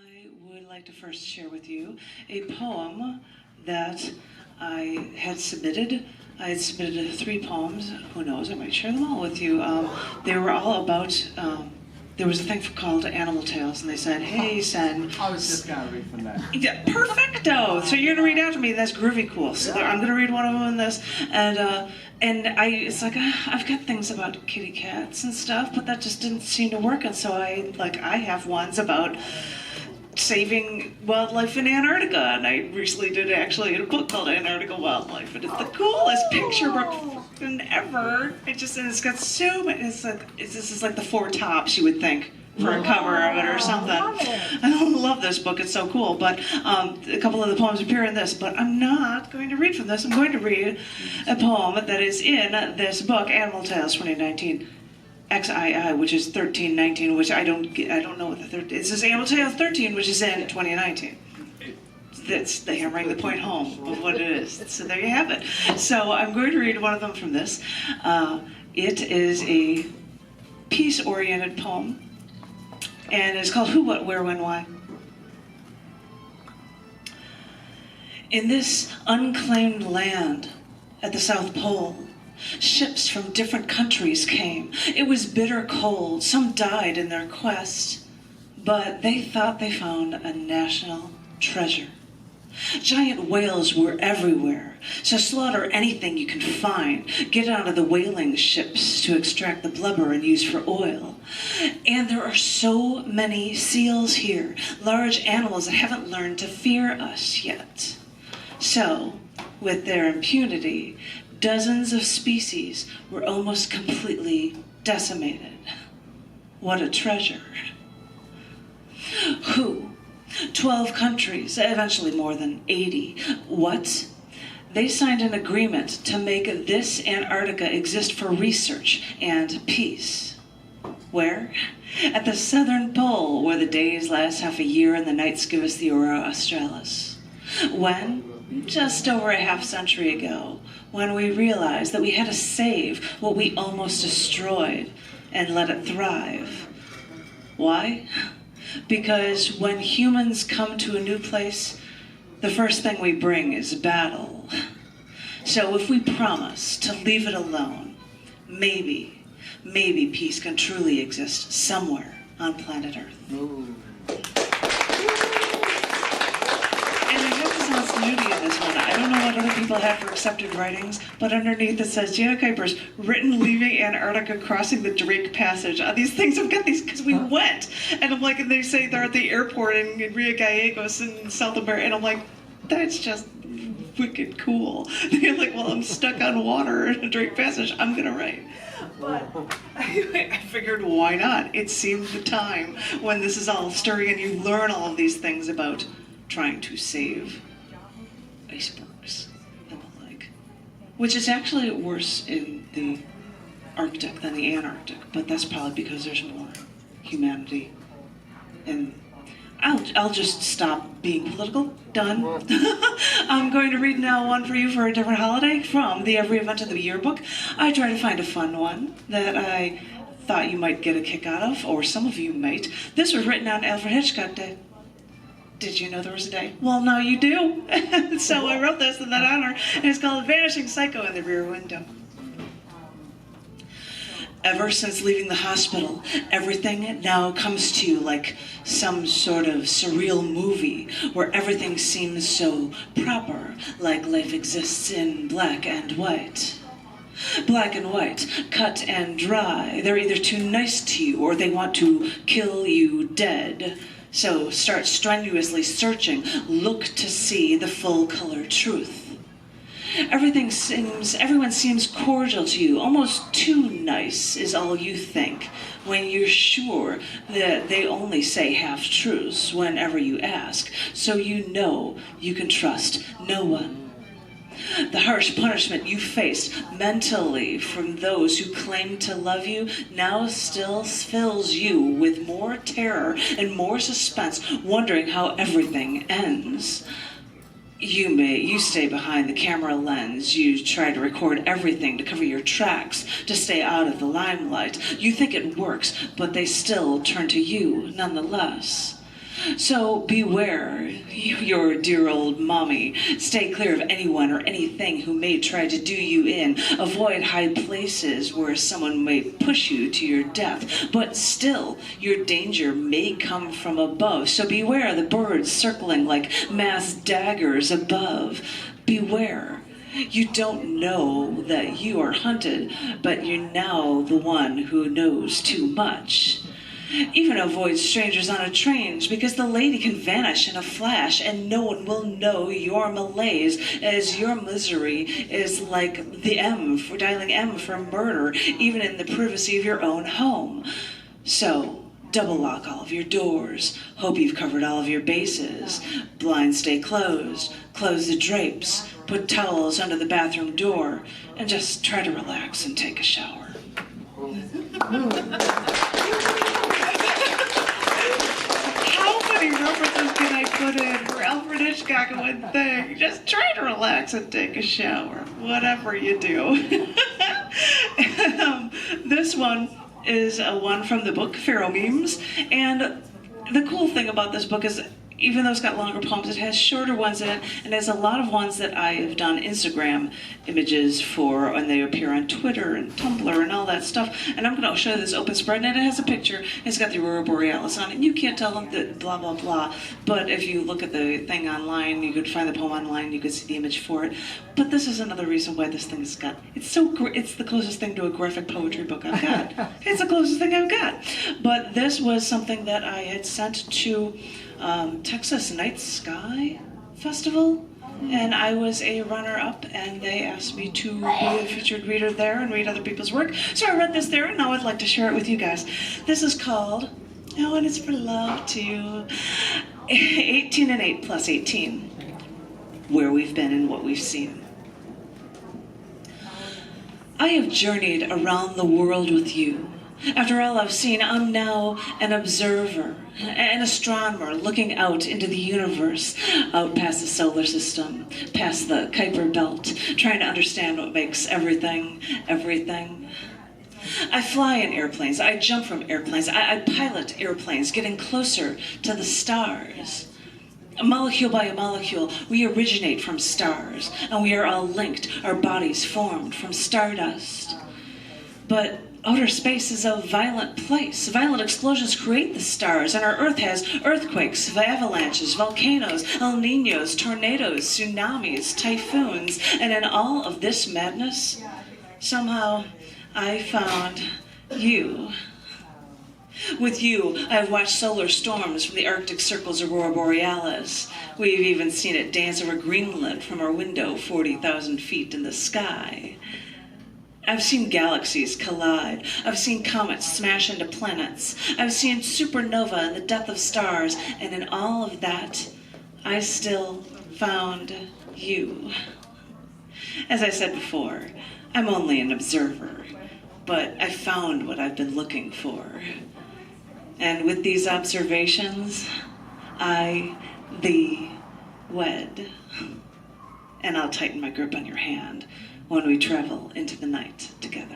I would like to first share with you a poem that I had submitted. I had submitted 3 poems. Who knows, I might share them all with you. They were all about, there was a thing called Animal Tales, and they said, hey, send... I was just going to read from that. Yeah, perfecto! So you're going to read after me, that's groovy cool. So I'm going to read one of them in this, and it's like, I've got things about kitty cats and stuff, but that just didn't seem to work, and so I have ones about saving wildlife in Antarctica, and I recently did actually a book called Antarctica Wildlife, and it's the coolest picture book fucking ever. And it's got so many, this is like the 4 tops you would think for a cover of it or something. I love this book, it's so cool, but a couple of the poems appear in this, but I'm not going to read from this. I'm going to read a poem that is in this book, Animal Tales 2019. XII, which is 1319, which I don't know what the third. It says Animal Tales 13, which is in 2019. That's the hammering the point home of what it is. So there you have it. So I'm going to read one of them from this. It is a peace-oriented poem, and it's called Who, What, Where, When, Why. In this unclaimed land at the South Pole, ships from different countries came. It was bitter cold. Some died in their quest, but they thought they found a national treasure. Giant whales were everywhere, so slaughter anything you can find. Get out of the whaling ships to extract the blubber and use for oil. And there are so many seals here, large animals that haven't learned to fear us yet. So, with their impunity, dozens of species were almost completely decimated. What a treasure. Who? 12 countries, eventually more than 80. What? They signed an agreement to make this Antarctica exist for research and peace. Where? At the southern pole, where the days last half a year and the nights give us the aurora australis. When? Just over a half century ago, when we realized that we had to save what we almost destroyed and let it thrive. Why? Because when humans come to a new place, the first thing we bring is battle. So if we promise to leave it alone, maybe peace can truly exist somewhere on planet Earth. Ooh. Nudity in this one. I don't know what other people have for accepted writings, but underneath it says Jino Papers, written leaving Antarctica, crossing the Drake Passage. These things, I've got these because we went, and I'm like, and they say they're at the airport in Rio Gallegos in South America, and I'm like, that's just wicked cool. They're like, well, I'm stuck on water in a Drake Passage, I'm gonna write. But I figured, why not? It seemed the time when this is all stirring and you learn all of these things about trying to save icebergs and the like, which is actually worse in the Arctic than the Antarctic, but that's probably because there's more humanity. And I'll just stop being political. Done. I'm going to read now one for you for a different holiday from the Every Event of the Year book. I try to find a fun one that I thought you might get a kick out of, or some of you might. This was written on Alfred Hitchcock Day. Did you know there was a day? Well, now you do. So I wrote this in that honor, and it's called Vanishing Psycho in the Rear Window. Ever since leaving the hospital, everything now comes to you like some sort of surreal movie where everything seems so proper, like life exists in black and white. Black and white, cut and dry. They're either too nice to you or they want to kill you dead. So start strenuously searching, look to see the full color truth. Everyone seems cordial to you, almost too nice is all you think, when you're sure that they only say half-truths whenever you ask, so you know you can trust no one. The harsh punishment you faced mentally from those who claim to love you now still fills you with more terror and more suspense, wondering how everything ends. You stay behind the camera lens. You try to record everything to cover your tracks, to stay out of the limelight. You think it works, but they still turn to you nonetheless. So beware, your dear old mommy. Stay clear of anyone or anything who may try to do you in. Avoid high places where someone may push you to your death. But still, your danger may come from above. So beware the birds circling like masked daggers above. Beware. You don't know that you are hunted, but you're now the one who knows too much. Even avoid strangers on a train, because the lady can vanish in a flash and no one will know your malaise, as your misery is like the M for dialing M for murder, even in the privacy of your own home. So, double lock all of your doors. Hope you've covered all of your bases. Blinds stay closed. Close the drapes. Put towels under the bathroom door. And just try to relax and take a shower. How many references can I put in for Alfred Hitchcock in one thing? Just try to relax and take a shower. Whatever you do. This one is one from the book Pharaoh Memes, and the cool thing about this book is even though it's got longer poems, it has shorter ones in it, and there's a lot of ones that I have done Instagram images for, and they appear on Twitter and Tumblr and all that stuff. And I'm going to show you this open spread, and it has a picture, and it's got the Aurora Borealis on it, and you can't tell that blah, blah, blah. But if you look at the thing online, you could find the poem online, you could see the image for it. But this is another reason why this thing has got, it's the closest thing to a graphic poetry book I've got. It's the closest thing I've got. But this was something that I had sent to Texas Night Sky Festival, and I was a runner-up, and they asked me to be a featured reader there and read other people's work. So I read this there, and now I'd like to share it with you guys. This is called, oh, and it's for love too, 18 and 8 plus 18, where we've been and what we've seen. I have journeyed around the world with you. After all I've seen, I'm now an observer, an astronomer looking out into the universe, out past the solar system, past the Kuiper belt, trying to understand what makes everything, everything. I fly in airplanes, I jump from airplanes, I pilot airplanes, getting closer to the stars. Molecule by molecule, we originate from stars, and we are all linked, our bodies formed from stardust. But outer space is a violent place. Violent explosions create the stars, and our Earth has earthquakes, avalanches, volcanoes, El Niños, tornadoes, tsunamis, typhoons, and in all of this madness, somehow I found you. With you, I have watched solar storms from the Arctic Circle's Aurora Borealis. We've even seen it dance over Greenland from our window 40,000 feet in the sky. I've seen galaxies collide. I've seen comets smash into planets. I've seen supernova and the death of stars. And in all of that, I still found you. As I said before, I'm only an observer, but I found what I've been looking for. And with these observations, I thee wed. And I'll tighten my grip on your hand when we travel into the night together.